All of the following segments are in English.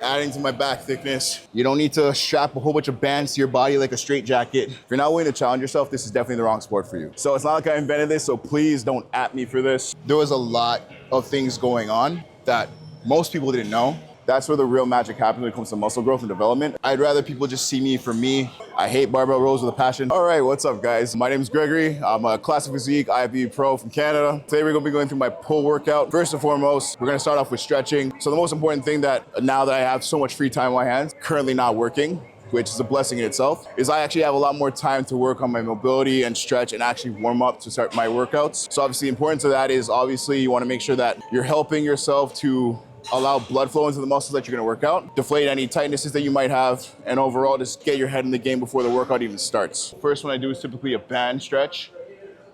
adding to my back thickness. You don't need to strap a whole bunch of bands to your body like a straight jacket. If you're not willing to challenge yourself, this is definitely the wrong sport for you. So it's not like I invented this, so please don't at me for this. There was a lot of things going on that most people didn't know. That's where the real magic happens when it comes to muscle growth and development. I'd rather people just see me for me. I hate barbell rows with a passion. All right, what's up guys? My name is Gregory. I'm a Classic Physique IFBB Pro from Canada. Today we're gonna be going through my pull workout. First and foremost, we're gonna start off with stretching. So the most important thing that now that I have so much free time on my hands, currently not working, which is a blessing in itself, is I actually have a lot more time to work on my mobility and stretch and actually warm up to start my workouts. So obviously the importance of that is obviously you wanna make sure that you're helping yourself to allow blood flow into the muscles that you're gonna work out, deflate any tightnesses that you might have, and overall just get your head in the game before the workout even starts. First one I do is typically a band stretch.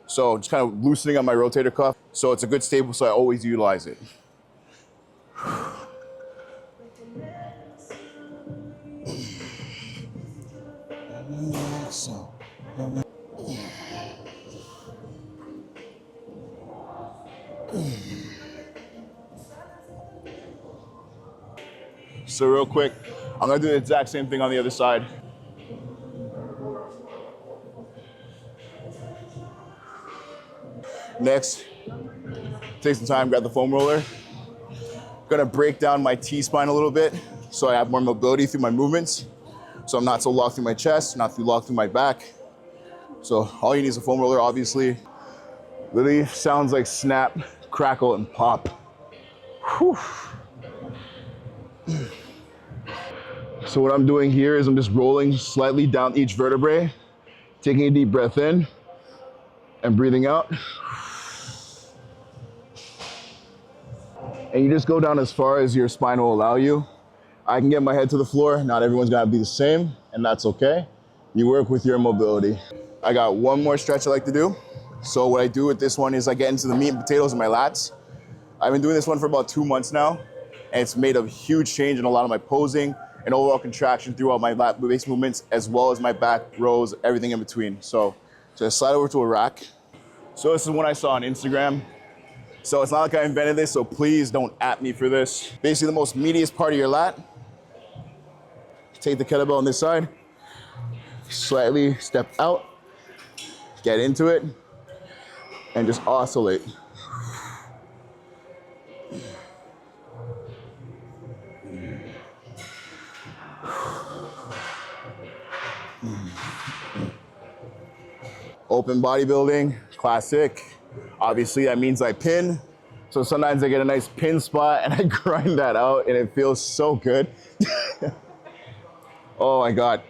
So just kind of loosening up my rotator cuff. So it's a good staple, so I always utilize it. So real quick, I'm gonna do the exact same thing on the other side. Next, take some time, grab the foam roller. Gonna break down my T-spine a little bit so I have more mobility through my movements. So I'm not so locked through my chest, not too locked through my back. So all you need is a foam roller, obviously. Literally sounds like snap, crackle, and pop. Whew. So what I'm doing here is I'm just rolling slightly down each vertebrae, taking a deep breath in and breathing out. And you just go down as far as your spine will allow you. I can get my head to the floor. Not everyone's gonna be the same, and that's okay. You work with your mobility. I got one more stretch I like to do. So what I do with this one is I get into the meat and potatoes of my lats. I've been doing this one for about 2 months now, and it's made a huge change in a lot of my posing and overall contraction throughout my lat base movements, as well as my back rows, everything in between. So just slide over to a rack. So this is one I saw on Instagram. So it's not like I invented this, so please don't at me for this. Basically the most meatiest part of your lat. Take the kettlebell on this side, slightly step out, get into it, and just oscillate. Open bodybuilding, classic. Obviously that means I pin. So sometimes I get a nice pin spot and I grind that out and it feels so good. Oh my God.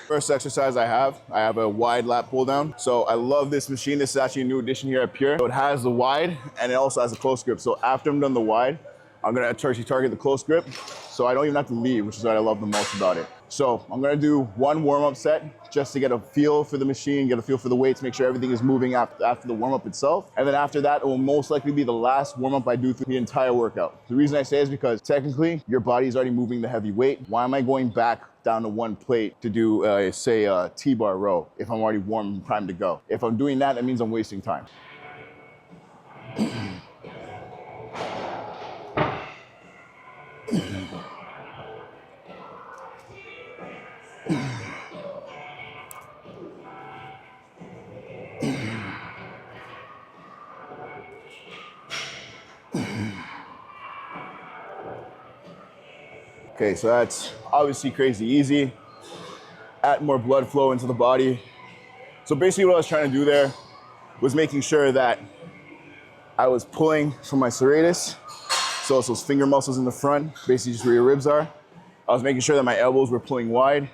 First exercise I have a wide lat pull down. So I love this machine. This is actually a new addition here at Pure. So it has the wide and it also has a close grip. So after I'm done the wide, I'm gonna actually target the close grip. So I don't even have to leave, which is what I love the most about it. So I'm gonna do one warm-up set just to get a feel for the machine, get a feel for the weights, make sure everything is moving after the warm-up itself. And then after that, it will most likely be the last warm-up I do through the entire workout. The reason I say is because technically your body is already moving the heavy weight. Why am I going back down to one plate to do, say, a T-bar row if I'm already warm and primed to go? If I'm doing that, that means I'm wasting time. Okay, so that's obviously crazy easy. Add more blood flow into the body. So basically what I was trying to do there was making sure that I was pulling from my serratus. So it's those finger muscles in the front, basically just where your ribs are. I was making sure that my elbows were pulling wide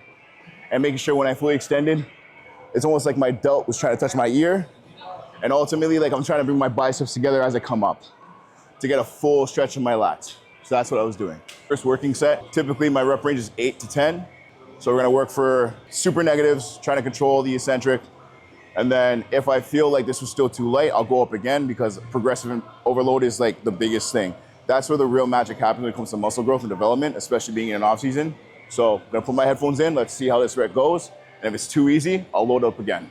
and making sure when I fully extended, it's almost like my delt was trying to touch my ear. And ultimately, like I'm trying to bring my biceps together as I come up to get a full stretch of my lats. So that's what I was doing. First working set, typically my rep range is 8 to 10. So we're gonna work for super negatives, trying to control the eccentric. And then if I feel like this was still too light, I'll go up again because progressive overload is like the biggest thing. That's where the real magic happens when it comes to muscle growth and development, especially being in an off season. So I'm gonna put my headphones in, let's see how this rep goes. And if it's too easy, I'll load up again.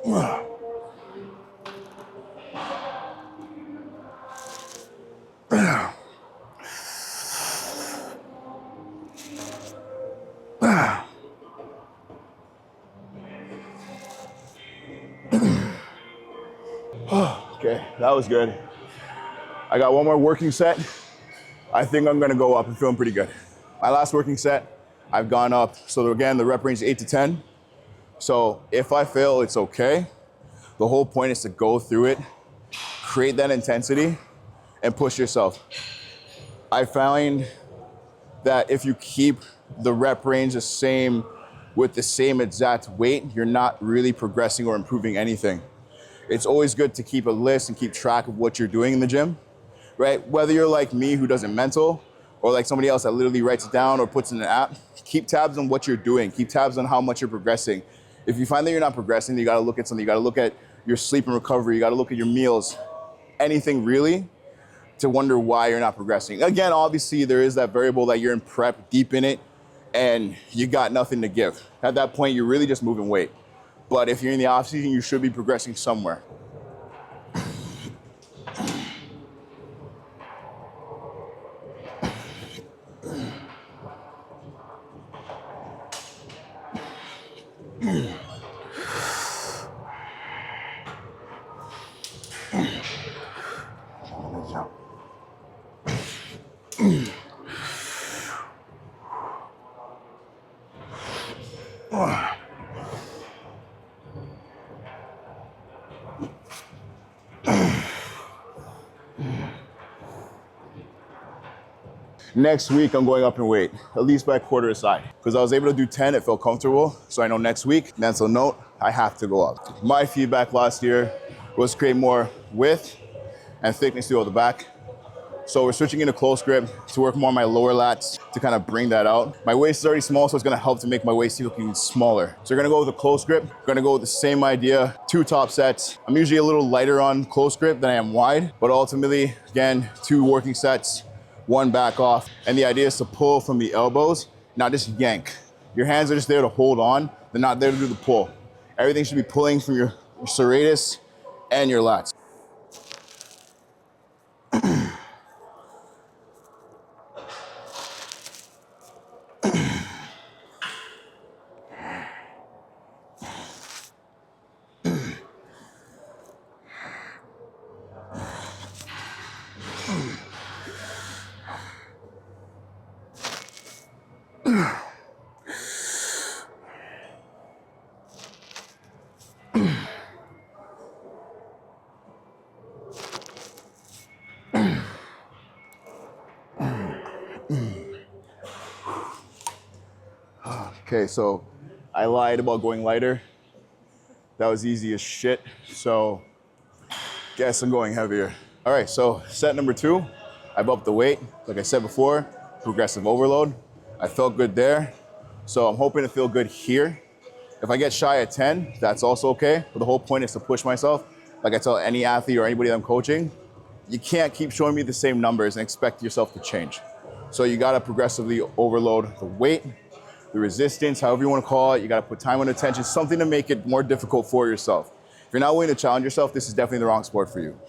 Okay, that was good. I got one more working set. I think I'm gonna go up. I'm feeling pretty good. My last working set, I've gone up. So again, the rep range is 8 to 10. So if I fail, it's okay. The whole point is to go through it, create that intensity, and push yourself. I find that if you keep the rep range the same with the same exact weight, you're not really progressing or improving anything. It's always good to keep a list and keep track of what you're doing in the gym, right? Whether you're like me who does it mental, or like somebody else that literally writes it down or puts in an app, keep tabs on what you're doing. Keep tabs on how much you're progressing. If you find that you're not progressing, you gotta look at something. You gotta look at your sleep and recovery. You gotta look at your meals, anything really, to wonder why you're not progressing. Again, obviously there is that variable that you're in prep, deep in it, and you got nothing to give. At that point, you're really just moving weight. But if you're in the off season, you should be progressing somewhere. Next week, I'm going up in weight, at least by a quarter aside. Because I was able to do 10, it felt comfortable. So I know next week, mental note, I have to go up. My feedback last year was create more width and thickness throughout the back. So we're switching into close grip to work more on my lower lats to kind of bring that out. My waist is already small, so it's gonna help to make my waist look even smaller. So we're gonna go with a close grip. We're gonna go with the same idea, 2 top sets. I'm usually a little lighter on close grip than I am wide, but ultimately, again, 2 working sets, 1 back off. And the idea is to pull from the elbows, not just yank. Your hands are just there to hold on. They're not there to do the pull. Everything should be pulling from your serratus and your lats. Okay, so I lied about going lighter. That was easy as shit, so guess I'm going heavier. All right, so set number 2, I've upped the weight. Like I said before, progressive overload. I felt good there, so I'm hoping to feel good here. If I get shy at 10, that's also okay, but the whole point is to push myself. Like I tell any athlete or anybody that I'm coaching, you can't keep showing me the same numbers and expect yourself to change. So you gotta progressively overload the weight, the resistance, however you want to call it. You got to put time and attention, something to make it more difficult for yourself. If you're not willing to challenge yourself, this is definitely the wrong sport for you.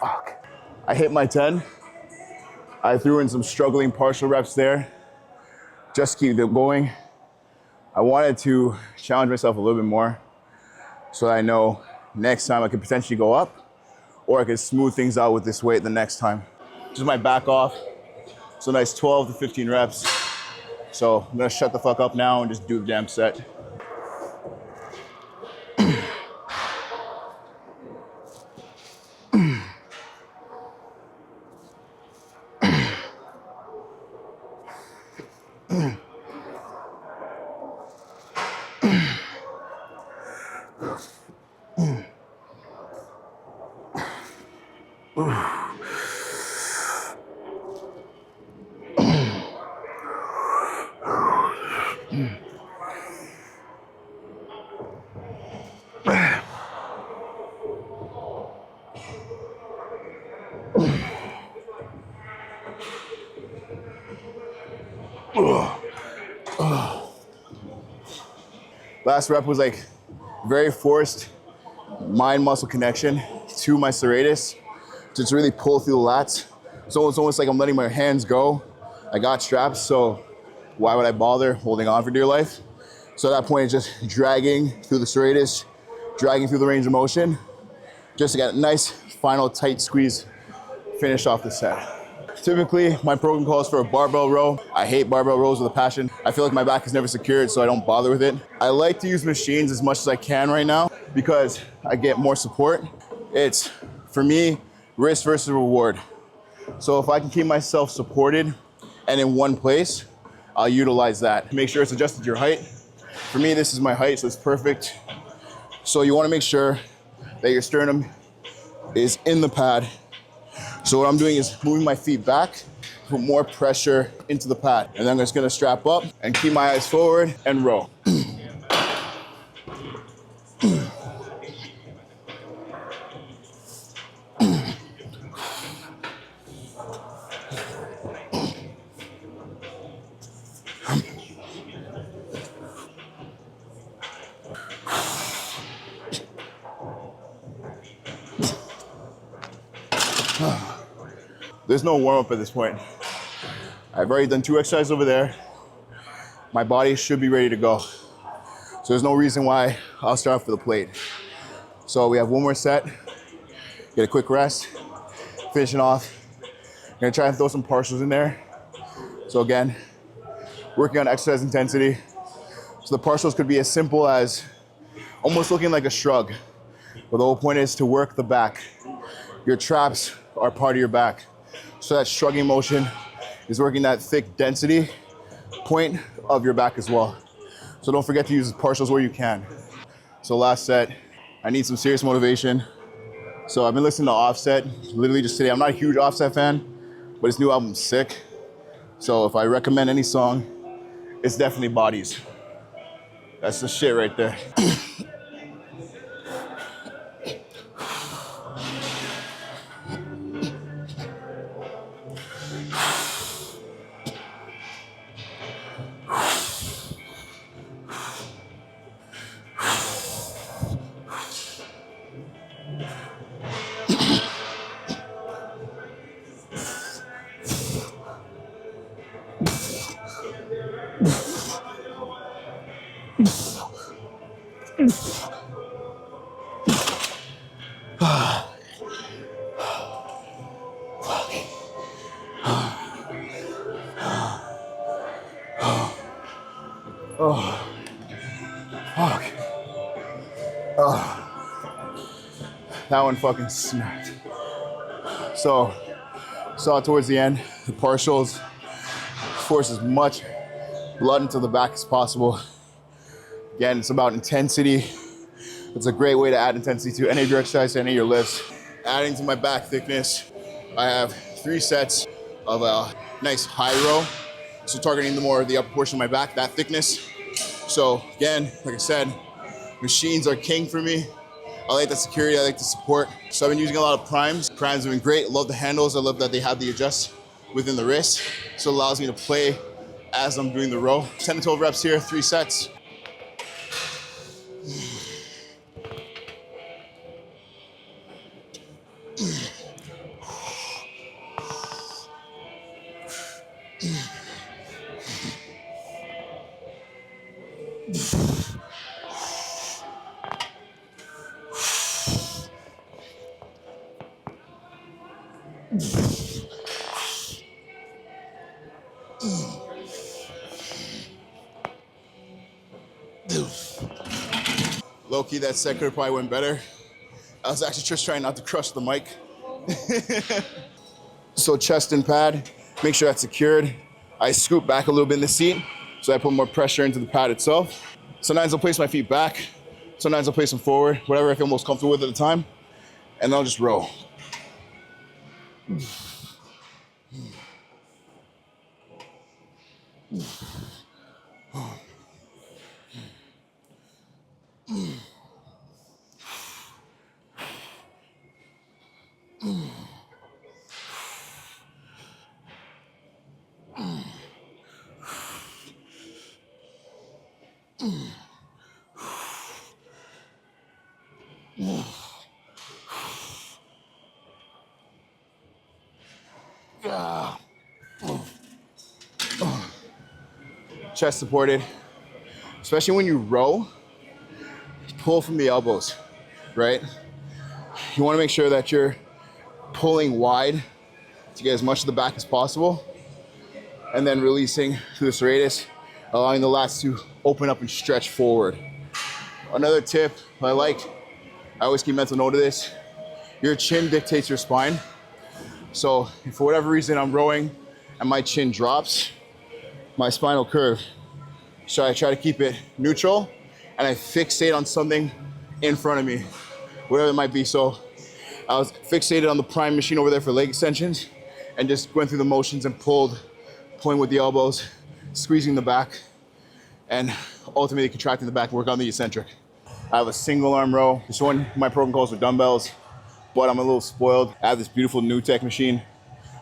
Fuck. I hit my 10. I threw in some struggling partial reps there. Just keep it going. I wanted to challenge myself a little bit more so that I know next time I could potentially go up, or I could smooth things out with this weight the next time. Just my back off. So nice 12 to 15 reps. So I'm gonna shut the fuck up now and just do the damn set. Last rep was like very forced mind-muscle connection to my serratus to just really pull through the lats. So it's almost like I'm letting my hands go. I got straps, so why would I bother holding on for dear life? So at that point, it's just dragging through the serratus, dragging through the range of motion, just to get a nice final tight squeeze finish off the set. Typically, my program calls for a barbell row. I hate barbell rows with a passion. I feel like my back is never secured, so I don't bother with it. I like to use machines as much as I can right now because I get more support. It's, for me, risk versus reward. So if I can keep myself supported and in one place, I'll utilize that. Make sure it's adjusted to your height. For me, this is my height, so it's perfect. So you wanna make sure that your sternum is in the pad. So what I'm doing is moving my feet back, put more pressure into the pad. And then I'm just gonna strap up and keep my eyes forward and row. There's no warm up at this point. I've already done 2 exercises over there. My body should be ready to go. So there's no reason why I'll start off with a plate. So we have 1 more set, get a quick rest, finishing off. I'm gonna try and throw some partials in there. So again, working on exercise intensity. So the partials could be as simple as almost looking like a shrug, but the whole point is to work the back. Your traps are part of your back. So that shrugging motion is working that thick density point of your back as well. So don't forget to use partials where you can. So last set, I need some serious motivation. So I've been listening to Offset, literally just today. I'm not a huge Offset fan, but his new album's sick. So if I recommend any song, it's definitely Bodies. That's the shit right there. Oh, fuck. Oh. That one fucking snapped. So, saw towards the end, the partials, force as much blood into the back as possible. Again, it's about intensity. It's a great way to add intensity to any of your exercise, any of your lifts. Adding to my back thickness, I have 3 sets of a nice high row. So targeting the more of the upper portion of my back, that thickness. So again, like I said, machines are king for me. I like the security, I like the support. So I've been using a lot of primes. Primes have been great, love the handles. I love that they have the adjust within the wrist. So it allows me to play as I'm doing the row. 10 to 12 reps here, 3 sets. Low-key, that set could have probably went better. I was actually just trying not to crush the mic. So chest and pad, make sure that's secured. I scoot back a little bit in the seat, so I put more pressure into the pad itself. Sometimes I'll place my feet back, sometimes I'll place them forward, whatever I feel most comfortable with at the time, and then I'll just row. Chest supported. Especially when you row, pull from the elbows, right? You want to make sure that you're pulling wide to get as much of the back as possible, and then releasing through the serratus, allowing the lats to open up and stretch forward. Another tip I always keep mental note of this, your chin dictates your spine. So if for whatever reason I'm rowing and my chin drops, my spinal curve, so I try to keep it neutral and I fixate on something in front of me, whatever it might be. So I was fixated on the prime machine over there for leg extensions and just went through the motions and pulling with the elbows, squeezing the back, and ultimately contracting the back, work on the eccentric. I have a single arm row. This one, my program calls for dumbbells, but I'm a little spoiled. I have this beautiful new tech machine,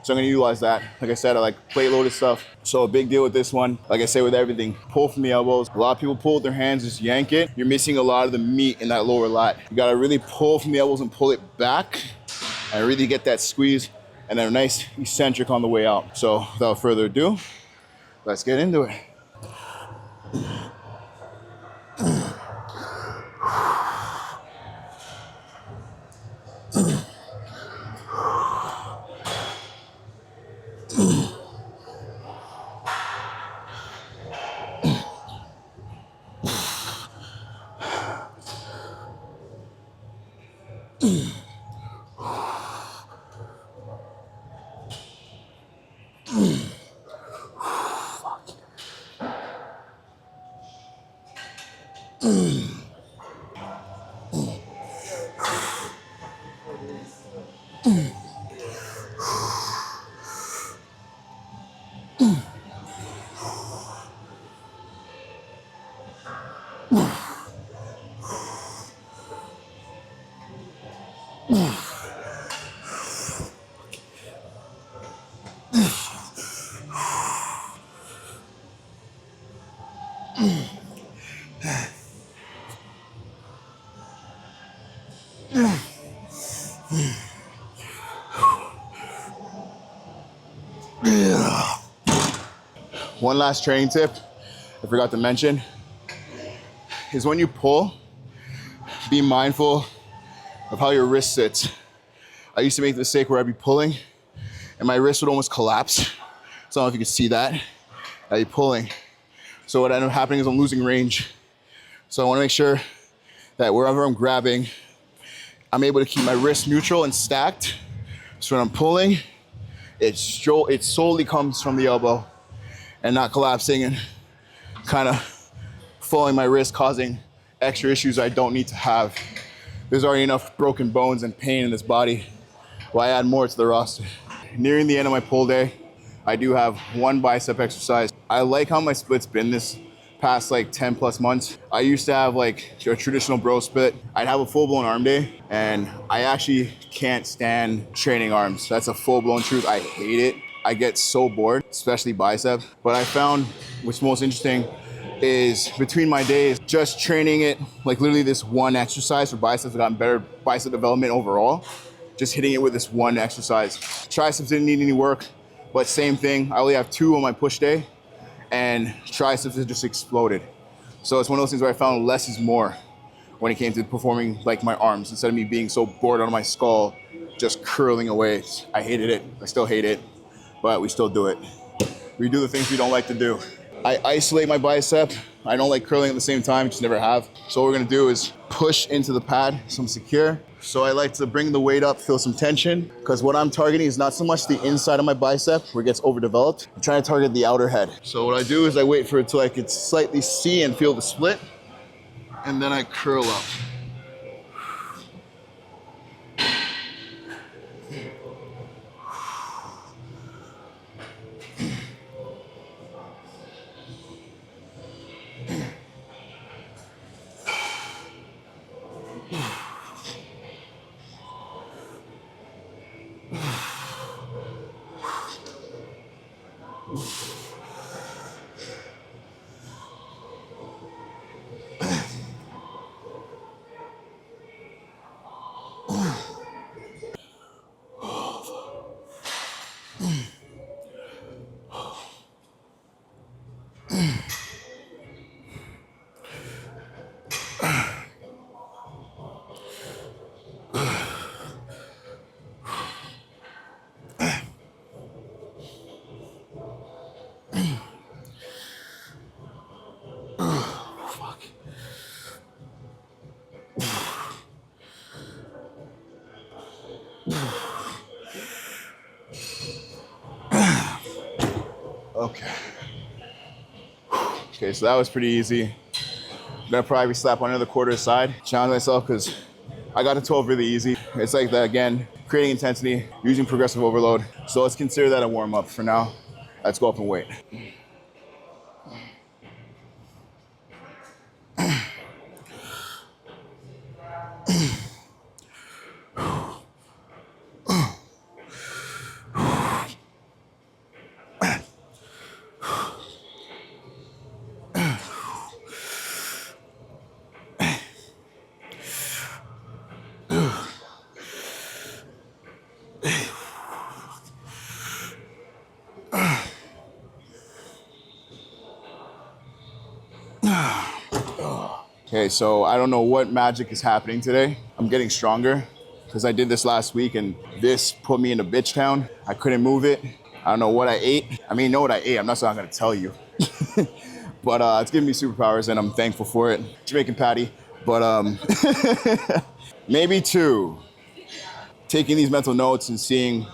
so I'm gonna utilize that. Like I said, I like plate loaded stuff. So a big deal with this one, like I say with everything, pull from the elbows. A lot of people pull with their hands, just yank it. You're missing a lot of the meat in that lower lat. You gotta really pull from the elbows and pull it back and really get that squeeze and then a nice eccentric on the way out. So without further ado, let's get into it. One last training tip I forgot to mention is when you pull, be mindful of how your wrist sits. I used to make the mistake where I'd be pulling and my wrist would almost collapse. So I don't know if you can see that. I'd be pulling. So what ended up happening is I'm losing range. So I want to make sure that wherever I'm grabbing, I'm able to keep my wrist neutral and stacked. So when I'm pulling, it solely comes from the elbow and not collapsing and kind of falling my wrist, causing extra issues I don't need to have. There's already enough broken bones and pain in this body. Why add more to the roster? Nearing the end of my pull day, I do have one bicep exercise. I like how my split's been this past like 10 plus months. I used to have like a traditional bro split. I'd have a full-blown arm day and I actually can't stand training arms. That's a full-blown truth. I hate it. I get so bored, especially bicep. But I found what's most interesting is between my days, just training it, like literally this one exercise for biceps, I've gotten better bicep development overall. Just hitting it with this one exercise. Triceps didn't need any work, but same thing. I only have 2 on my push day and triceps have just exploded. So it's one of those things where I found less is more when it came to performing like my arms, instead of me being so bored on my skull, just curling away. I hated it, I still hate it, but we still do it. We do the things we don't like to do. I isolate my bicep. I don't like curling at the same time, just never have. So what we're gonna do is push into the pad so I'm secure. So I like to bring the weight up, feel some tension, because what I'm targeting is not so much the inside of my bicep where it gets overdeveloped. I'm trying to target the outer head. So what I do is I wait for it till I can slightly see and feel the split, and then I curl up. Okay. Okay, so that was pretty easy. I'm gonna probably slap on another quarter aside, challenge myself, because I got to 12 really easy. It's like that again, creating intensity, using progressive overload. So let's consider that a warm up for now. Let's go up and weight. Okay, so I don't know what magic is happening today. I'm getting stronger because I did this last week and this put me in a bitch town. I couldn't move it. I don't know what I ate. I mean, you know what I ate. I'm not gonna tell you. But it's giving me superpowers and I'm thankful for it. Jamaican patty. But maybe two. Taking these mental notes and seeing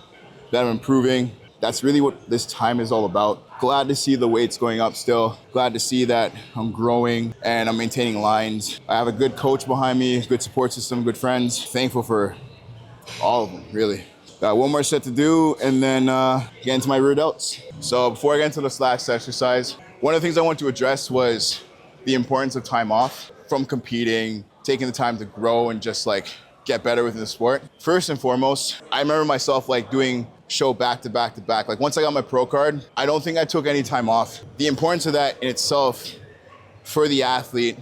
that I'm improving. That's really what this time is all about. Glad to see the weights going up still. Glad to see that I'm growing and I'm maintaining lines. I have a good coach behind me, good support system, good friends. Thankful for all of them, really. Got one more set to do and then get into my rear delts. So before I get into this last exercise, one of the things I want to address was the importance of time off from competing, taking the time to grow and just like get better within the sport. First and foremost, I remember myself like doing show back to back to back. Like once I got my pro card, I don't think I took any time off. The importance of that in itself for the athlete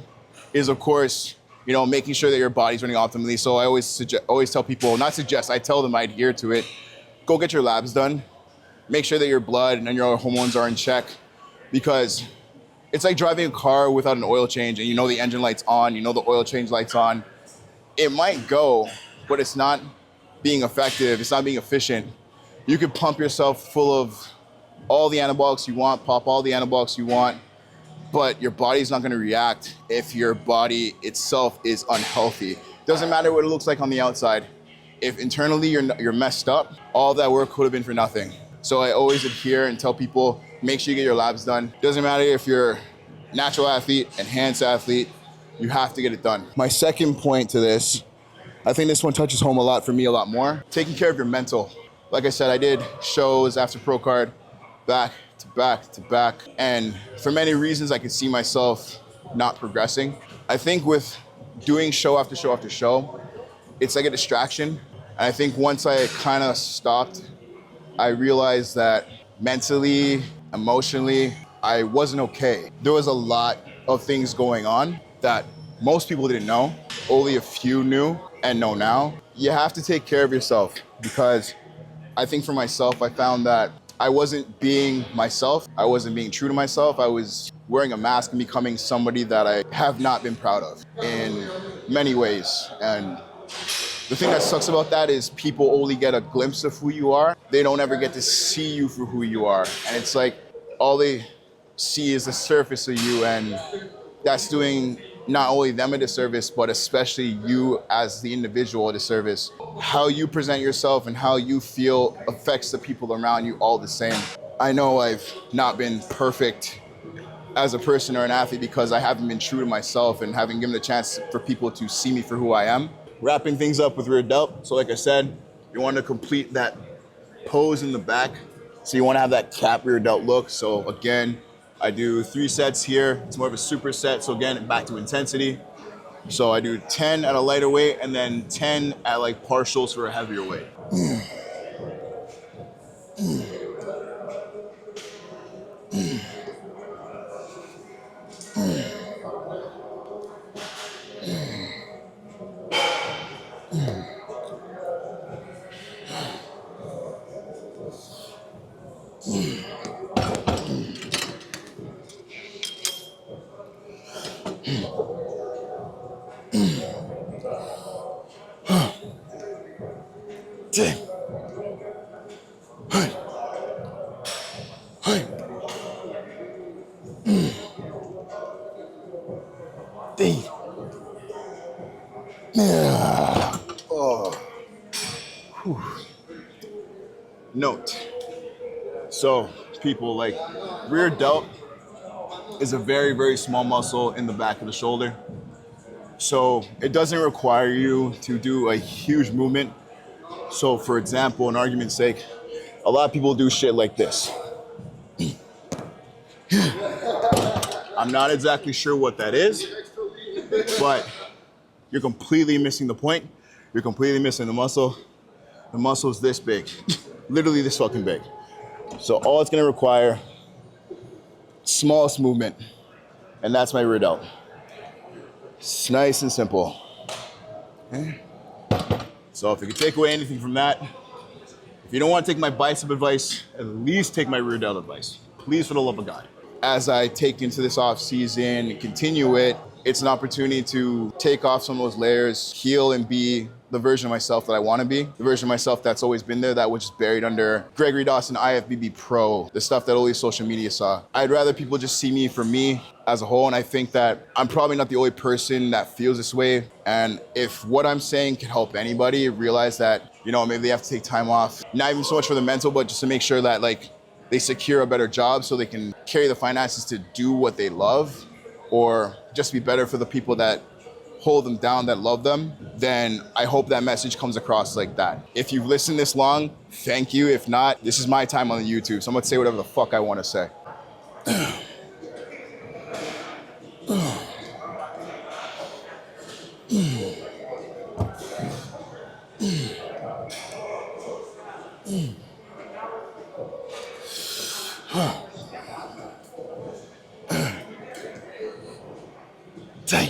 is of course, you know, making sure that your body's running optimally. So I always tell people, I tell them I adhere to it. Go get your labs done. Make sure that your blood and your hormones are in check, because it's like driving a car without an oil change and you know the engine light's on, you know the oil change light's on. It might go, but it's not being effective, it's not being efficient. You could pump yourself full of all the anabolics you want, pop all the anabolics you want, but your body's not gonna react if your body itself is unhealthy. Doesn't matter what it looks like on the outside. If internally you're messed up, all that work would have been for nothing. So I always adhere and tell people, make sure you get your labs done. Doesn't matter if you're natural athlete, enhanced athlete, you have to get it done. My second point to this, I think this one touches home a lot for me, a lot more. Taking care of your mental. Like I said, I did shows after pro card, back to back to back. And for many reasons, I could see myself not progressing. I think with doing show after show after show, it's like a distraction. And I think once I kind of stopped, I realized that mentally, emotionally, I wasn't okay. There was a lot of things going on that most people didn't know. Only a few knew and know now. You have to take care of yourself, because I think for myself, I found that I wasn't being myself. I wasn't being true to myself. I was wearing a mask and becoming somebody that I have not been proud of in many ways. And the thing that sucks about that is people only get a glimpse of who you are. They don't ever get to see you for who you are. And it's like all they see is the surface of you, and that's doing not only them a disservice, but especially you as the individual a disservice. How you present yourself and how you feel affects the people around you all the same. I know I've not been perfect as a person or an athlete because I haven't been true to myself and haven't given the chance for people to see me for who I am. Wrapping things up with rear delt. So like I said, you want to complete that pose in the back. So you want to have that cap rear delt look. So again, I do 3 sets here. It's more of a superset. So again, back to intensity. So I do 10 at a lighter weight and then 10 at like partials for a heavier weight. Note. So people, like, rear delt is a very, very small muscle in the back of the shoulder. So it doesn't require you to do a huge movement. So for example, in argument's sake, a lot of people do shit like this. I'm not exactly sure what that is, but you're completely missing the point. You're completely missing the muscle. The muscle's this big, literally this fucking big. So all it's gonna require, smallest movement, and that's my rear delt. It's nice and simple. Okay. So if you can take away anything from that, if you don't want to take my bicep advice, at least take my rear delt advice. Please, for the love of God. As I take into this off season and continue it, it's an opportunity to take off some of those layers, heal and be the version of myself that I want to be, the version of myself that's always been there, that was just buried under Gregory Dawson, IFBB Pro, the stuff that all these social media saw. I'd rather people just see me for me as a whole, and I think that I'm probably not the only person that feels this way. And if what I'm saying can help anybody realize that, you know, maybe they have to take time off, not even so much for the mental, but just to make sure that, like, they secure a better job so they can carry the finances to do what they love, or just be better for the people that hold them down, that love them, then I hope that message comes across like that. If you've listened this long, thank you. If not, this is my time on the YouTube, so I'm gonna say whatever the fuck I wanna say. Dang.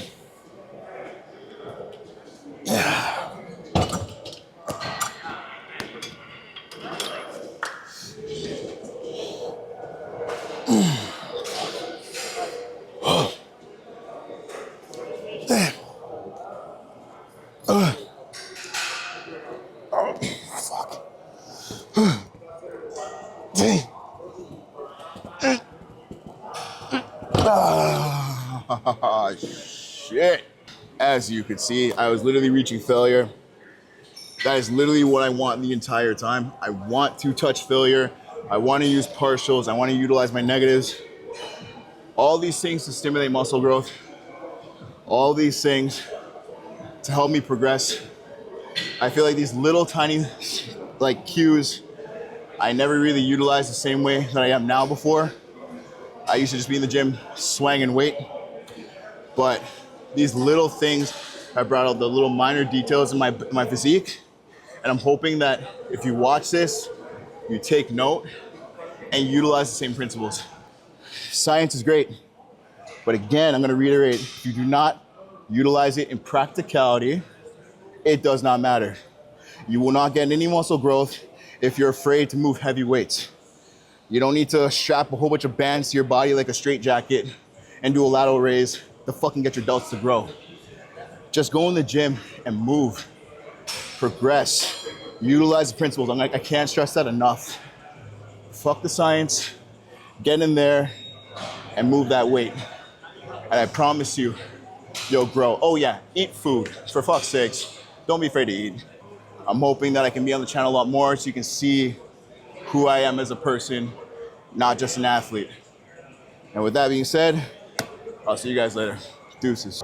Oh, shit. As you can see, I was literally reaching failure. That is literally what I want the entire time. I want to touch failure. I want to use partials. I want to utilize my negatives. All these things to stimulate muscle growth. All these things to help me progress. I feel like these little tiny, like, cues, I never really utilized the same way that I am now before. I used to just be in the gym, swanging weight. But these little things have brought out the little minor details in my physique. And I'm hoping that if you watch this, you take note and utilize the same principles. Science is great. But again, I'm gonna reiterate, if you do not utilize it in practicality, it does not matter. You will not get any muscle growth if you're afraid to move heavy weights. You don't need to strap a whole bunch of bands to your body like a straitjacket and do a lateral raise to fucking get your delts to grow. Just go in the gym and move, progress, utilize the principles. I can't stress that enough. Fuck the science, get in there and move that weight. And I promise you, you'll grow. Oh yeah, eat food, for fuck's sakes. Don't be afraid to eat. I'm hoping that I can be on the channel a lot more so you can see who I am as a person, not just an athlete. And with that being said, I'll see you guys later. Deuces.